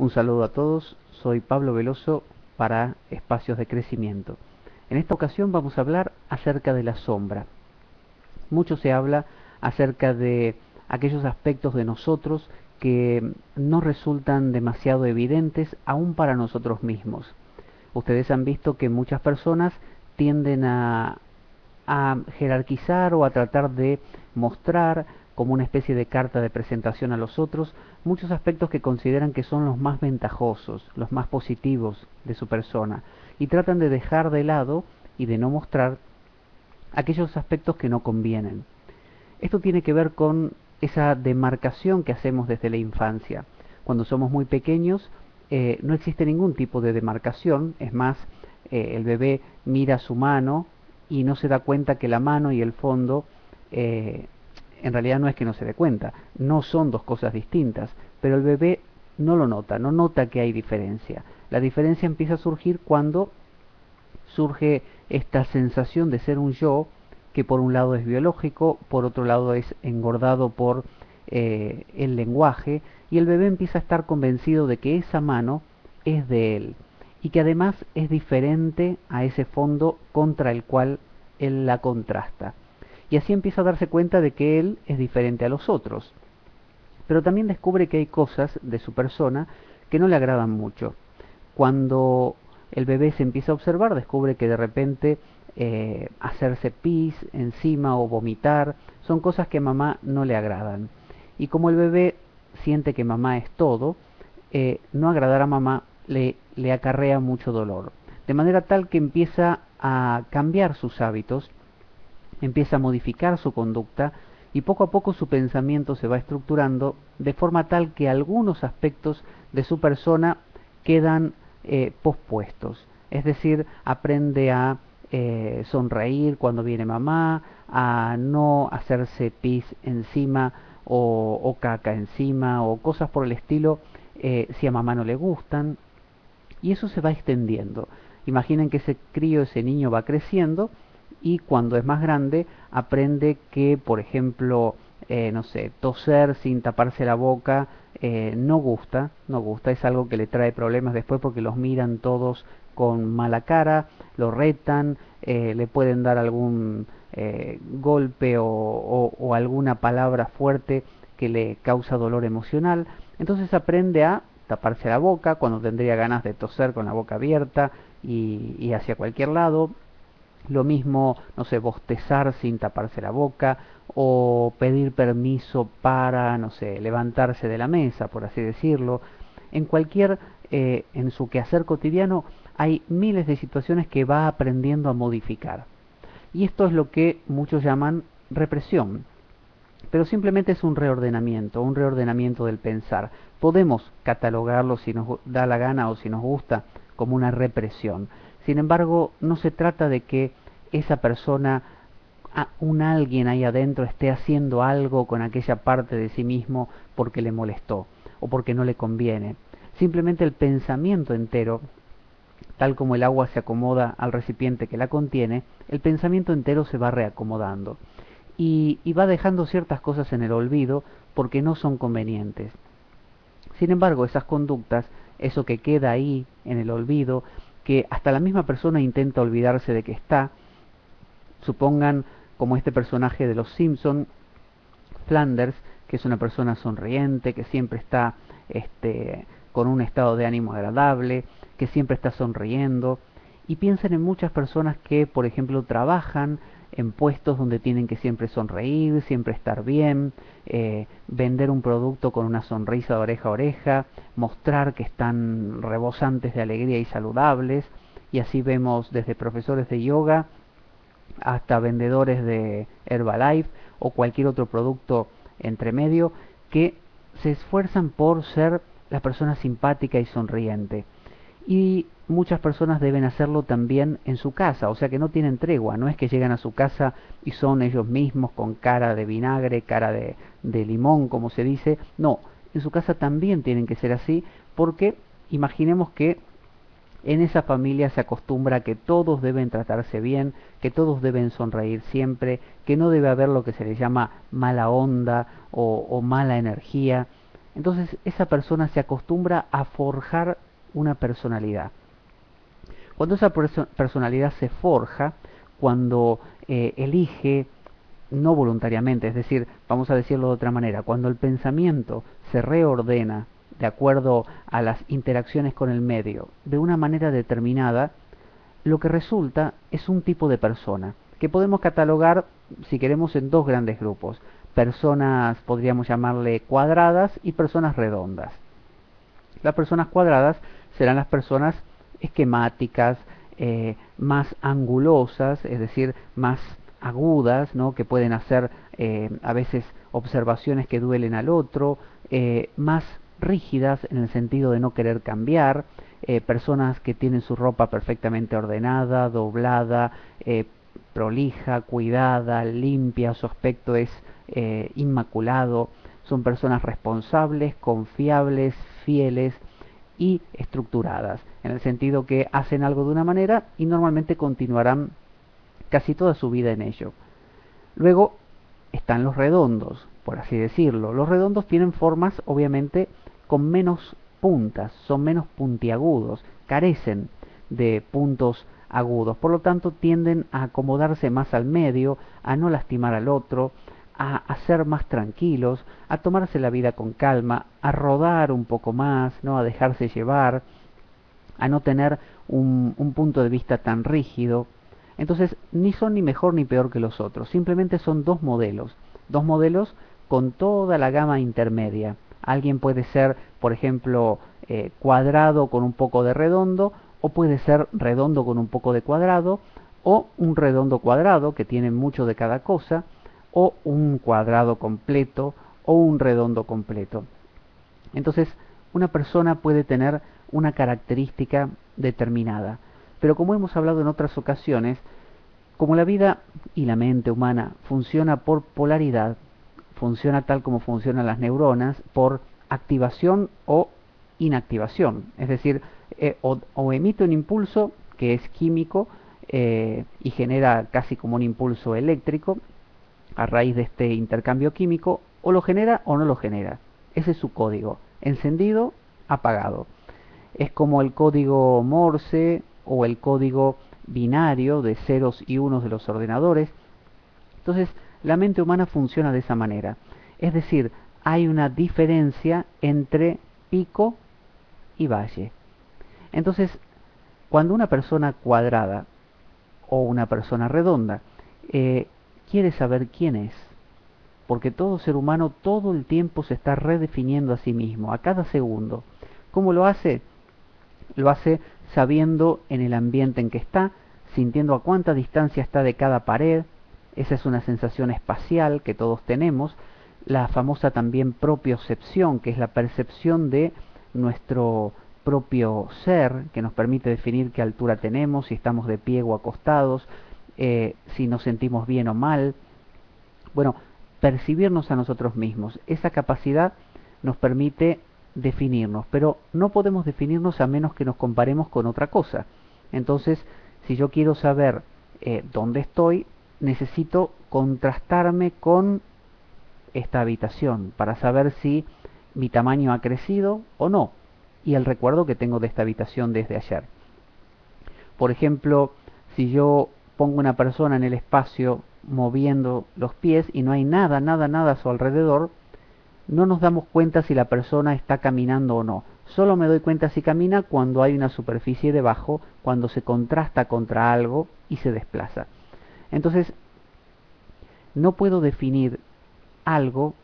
Un saludo a todos, soy Pablo Veloso para Espacios de Crecimiento. En esta ocasión vamos a hablar acerca de la sombra. Mucho se habla acerca de aquellos aspectos de nosotros que no resultan demasiado evidentes aún para nosotros mismos. Ustedes han visto que muchas personas tienden a jerarquizar o a tratar de mostrar como una especie de carta de presentación a los otros muchos aspectos que consideran que son los más ventajosos, los más positivos de su persona, y tratan de dejar de lado y de no mostrar aquellos aspectos que no convienen. Esto tiene que ver con esa demarcación que hacemos desde la infancia. Cuando somos muy pequeños no existe ningún tipo de demarcación, es más, el bebé mira su mano y no se da cuenta que la mano y el fondo, en realidad no es que no se dé cuenta, no son dos cosas distintas, pero el bebé no lo nota, no nota que hay diferencia. La diferencia empieza a surgir cuando surge esta sensación de ser un yo que por un lado es biológico, por otro lado es engordado por el lenguaje, y el bebé empieza a estar convencido de que esa mano es de él y que además es diferente a ese fondo contra el cual él la contrasta. Y así empieza a darse cuenta de que él es diferente a los otros. Pero también descubre que hay cosas de su persona que no le agradan mucho. Cuando el bebé se empieza a observar, descubre que de repente hacerse pis encima o vomitar son cosas que a mamá no le agradan. Y como el bebé siente que mamá es todo, no agradar a mamá le acarrea mucho dolor. De manera tal que empieza a cambiar sus hábitos, empieza a modificar su conducta y poco a poco su pensamiento se va estructurando de forma tal que algunos aspectos de su persona quedan pospuestos. Es decir, aprende a sonreír cuando viene mamá, a no hacerse pis encima o caca encima o cosas por el estilo si a mamá no le gustan. Y eso se va extendiendo. Imaginen que ese crío, ese niño va creciendo y cuando es más grande aprende que, por ejemplo, no sé, toser sin taparse la boca no gusta, es algo que le trae problemas después porque los miran todos con mala cara, lo retan, le pueden dar algún golpe o alguna palabra fuerte que le causa dolor emocional. Entonces aprende a taparse la boca cuando tendría ganas de toser con la boca abierta y hacia cualquier lado. Lo mismo, no sé, bostezar sin taparse la boca o pedir permiso para, no sé, levantarse de la mesa, por así decirlo. En su quehacer cotidiano hay miles de situaciones que va aprendiendo a modificar. Y esto es lo que muchos llaman represión. Pero simplemente es un reordenamiento del pensar. Podemos catalogarlo si nos da la gana o si nos gusta como una represión. Sin embargo, no se trata de que esa persona, un alguien ahí adentro, esté haciendo algo con aquella parte de sí mismo porque le molestó o porque no le conviene. Simplemente el pensamiento entero, tal como el agua se acomoda al recipiente que la contiene, el pensamiento entero se va reacomodando y va dejando ciertas cosas en el olvido porque no son convenientes. Sin embargo, esas conductas, eso que queda ahí en el olvido, que hasta la misma persona intenta olvidarse de que está, supongan como este personaje de los Simpson, Flanders, que es una persona sonriente, que siempre está con un estado de ánimo agradable, que siempre está sonriendo, y piensen en muchas personas que, por ejemplo, trabajan en puestos donde tienen que siempre sonreír, siempre estar bien, vender un producto con una sonrisa de oreja a oreja, mostrar que están rebosantes de alegría y saludables, y así vemos desde profesores de yoga hasta vendedores de Herbalife o cualquier otro producto entre medio que se esfuerzan por ser la persona simpática y sonriente. Y muchas personas deben hacerlo también en su casa, o sea que no tienen tregua, no es que llegan a su casa y son ellos mismos con cara de vinagre, cara de limón, como se dice, no, en su casa también tienen que ser así, porque imaginemos que en esa familia se acostumbra a que todos deben tratarse bien, que todos deben sonreír siempre, que no debe haber lo que se le llama mala onda o mala energía. Entonces esa persona se acostumbra a forjar una personalidad. Cuando esa personalidad se forja, cuando elige no voluntariamente, es decir, vamos a decirlo de otra manera, cuando el pensamiento se reordena de acuerdo a las interacciones con el medio de una manera determinada, lo que resulta es un tipo de persona que podemos catalogar, si queremos, en dos grandes grupos. Personas, podríamos llamarle cuadradas, y personas redondas. Las personas cuadradas serán las personas esquemáticas, más angulosas, es decir, más agudas, ¿no? Que pueden hacer a veces observaciones que duelen al otro, más rígidas en el sentido de no querer cambiar, personas que tienen su ropa perfectamente ordenada, doblada, prolija, cuidada, limpia, su aspecto es inmaculado, son personas responsables, confiables, fieles y estructuradas, en el sentido que hacen algo de una manera y normalmente continuarán casi toda su vida en ello. Luego están los redondos, por así decirlo. Los redondos tienen formas, obviamente, con menos puntas, son menos puntiagudos, carecen de puntos agudos, por lo tanto tienden a acomodarse más al medio, a no lastimar al otro, a ser más tranquilos, a tomarse la vida con calma, a rodar un poco más, ¿no? A dejarse llevar, a no tener un punto de vista tan rígido. Entonces, ni son ni mejor ni peor que los otros, simplemente son dos modelos con toda la gama intermedia. Alguien puede ser, por ejemplo, cuadrado con un poco de redondo, o puede ser redondo con un poco de cuadrado, o un redondo cuadrado que tiene mucho de cada cosa, o un cuadrado completo, o un redondo completo. Entonces, una persona puede tener una característica determinada, pero como hemos hablado en otras ocasiones, como la vida y la mente humana funciona por polaridad, funciona tal como funcionan las neuronas, por activación o inactivación. Es decir, o emite un impulso que es químico y genera casi como un impulso eléctrico a raíz de este intercambio químico, o lo genera o no lo genera. Ese es su código, encendido, apagado. Es como el código Morse o el código binario de ceros y unos de los ordenadores. Entonces, la mente humana funciona de esa manera. Es decir, hay una diferencia entre pico y valle. Entonces, cuando una persona cuadrada o una persona redonda quiere saber quién es, porque todo ser humano todo el tiempo se está redefiniendo a sí mismo, a cada segundo. ¿Cómo lo hace? Lo hace sabiendo en el ambiente en que está, sintiendo a cuánta distancia está de cada pared. Esa es una sensación espacial que todos tenemos. La famosa también propiocepción, que es la percepción de nuestro propio ser, que nos permite definir qué altura tenemos, si estamos de pie o acostados, si nos sentimos bien o mal. Bueno, percibirnos a nosotros mismos. Esa capacidad nos permite definirnos, pero no podemos definirnos a menos que nos comparemos con otra cosa. Entonces, si yo quiero saber dónde estoy, necesito contrastarme con esta habitación para saber si mi tamaño ha crecido o no, y el recuerdo que tengo de esta habitación desde ayer. Por ejemplo, si yo pongo una persona en el espacio moviendo los pies y no hay nada, nada, nada a su alrededor, no nos damos cuenta si la persona está caminando o no. Solo me doy cuenta si camina cuando hay una superficie debajo, cuando se contrasta contra algo y se desplaza. Entonces, no puedo definir algo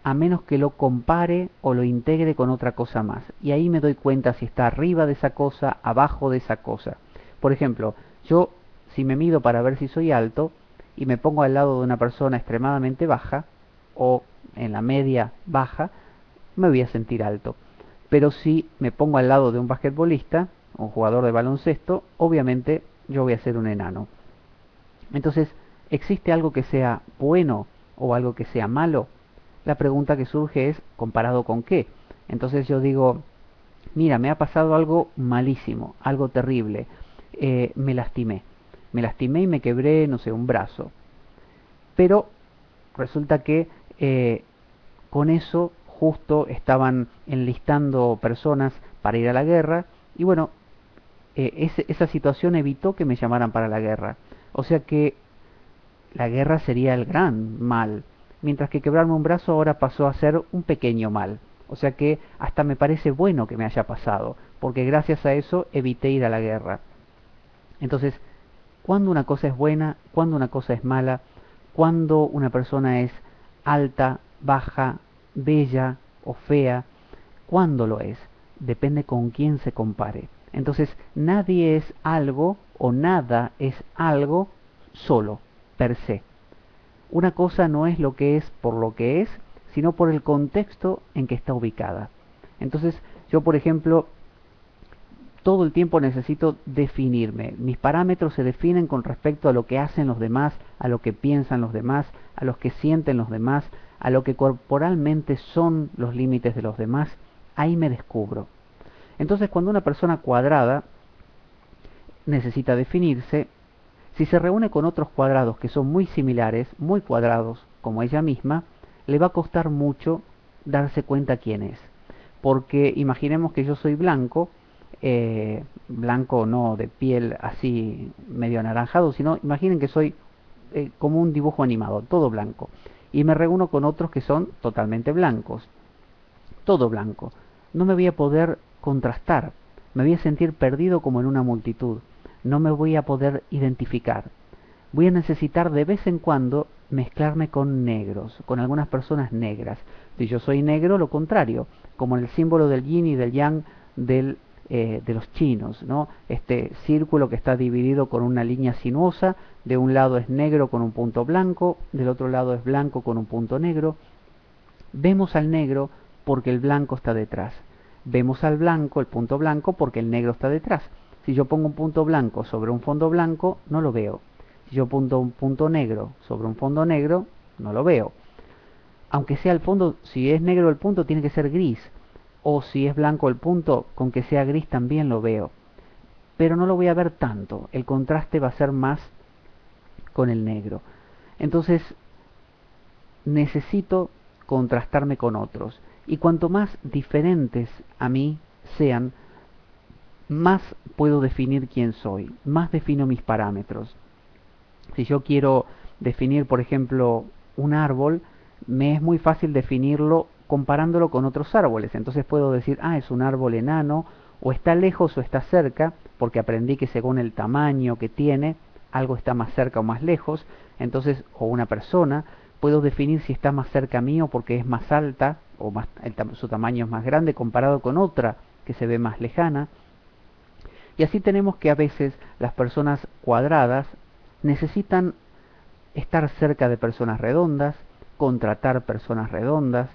a menos que lo compare o lo integre con otra cosa más. Y ahí me doy cuenta si está arriba de esa cosa, abajo de esa cosa. Por ejemplo, yo si me mido para ver si soy alto y me pongo al lado de una persona extremadamente baja o en la media baja, me voy a sentir alto. Pero si me pongo al lado de un basquetbolista, un jugador de baloncesto, obviamente yo voy a ser un enano. Entonces, ¿existe algo que sea bueno o algo que sea malo? La pregunta que surge es, ¿comparado con qué? Entonces yo digo, mira, me ha pasado algo malísimo, algo terrible, me lastimé. Me lastimé y me quebré, no sé, un brazo. Pero resulta que con eso justo estaban enlistando personas para ir a la guerra, y bueno, esa situación evitó que me llamaran para la guerra. O sea que la guerra sería el gran mal, mientras que quebrarme un brazo ahora pasó a ser un pequeño mal. O sea que hasta me parece bueno que me haya pasado, porque gracias a eso evité ir a la guerra. Entonces, cuando una cosa es buena, cuando una cosa es mala, cuando una persona es alta, baja, bella o fea, cuándo lo es, depende con quién se compare. Entonces, nadie es algo o nada es algo solo, per se. Una cosa no es lo que es por lo que es, sino por el contexto en que está ubicada. Entonces, yo, por ejemplo, todo el tiempo necesito definirme. Mis parámetros se definen con respecto a lo que hacen los demás, a lo que piensan los demás, a lo que sienten los demás, a lo que corporalmente son los límites de los demás. Ahí me descubro. Entonces, cuando una persona cuadrada necesita definirse, si se reúne con otros cuadrados que son muy similares, muy cuadrados, como ella misma, le va a costar mucho darse cuenta quién es. Porque imaginemos que yo soy blanco, blanco no de piel así medio anaranjado, sino imaginen que soy como un dibujo animado, todo blanco. Y me reúno con otros que son totalmente blancos, todo blanco. No me voy a poder contrastar, me voy a sentir perdido como en una multitud, no me voy a poder identificar. Voy a necesitar de vez en cuando mezclarme con negros, con algunas personas negras. Si yo soy negro, lo contrario, como en el símbolo del yin y del yang de los chinos, ¿no? Este círculo que está dividido con una línea sinuosa, de un lado es negro con un punto blanco, del otro lado es blanco con un punto negro. Vemos al negro porque el blanco está detrás. Vemos al blanco, el punto blanco, porque el negro está detrás. Si yo pongo un punto blanco sobre un fondo blanco, no lo veo. Si yo pongo un punto negro sobre un fondo negro, no lo veo. Aunque sea el fondo, si es negro el punto, tiene que ser gris. O si es blanco el punto, con que sea gris también lo veo. Pero no lo voy a ver tanto. El contraste va a ser más con el negro. Entonces, necesito contrastarme con otros. Y cuanto más diferentes a mí sean, más puedo definir quién soy, más defino mis parámetros. Si yo quiero definir, por ejemplo, un árbol, me es muy fácil definirlo comparándolo con otros árboles. Entonces puedo decir, ah, es un árbol enano, o está lejos o está cerca, porque aprendí que según el tamaño que tiene, algo está más cerca o más lejos. Entonces, o una persona, puedo definir si está más cerca mío porque es más alta, o más, su tamaño es más grande comparado con otra que se ve más lejana. Y así tenemos que a veces las personas cuadradas necesitan estar cerca de personas redondas, contratar personas redondas,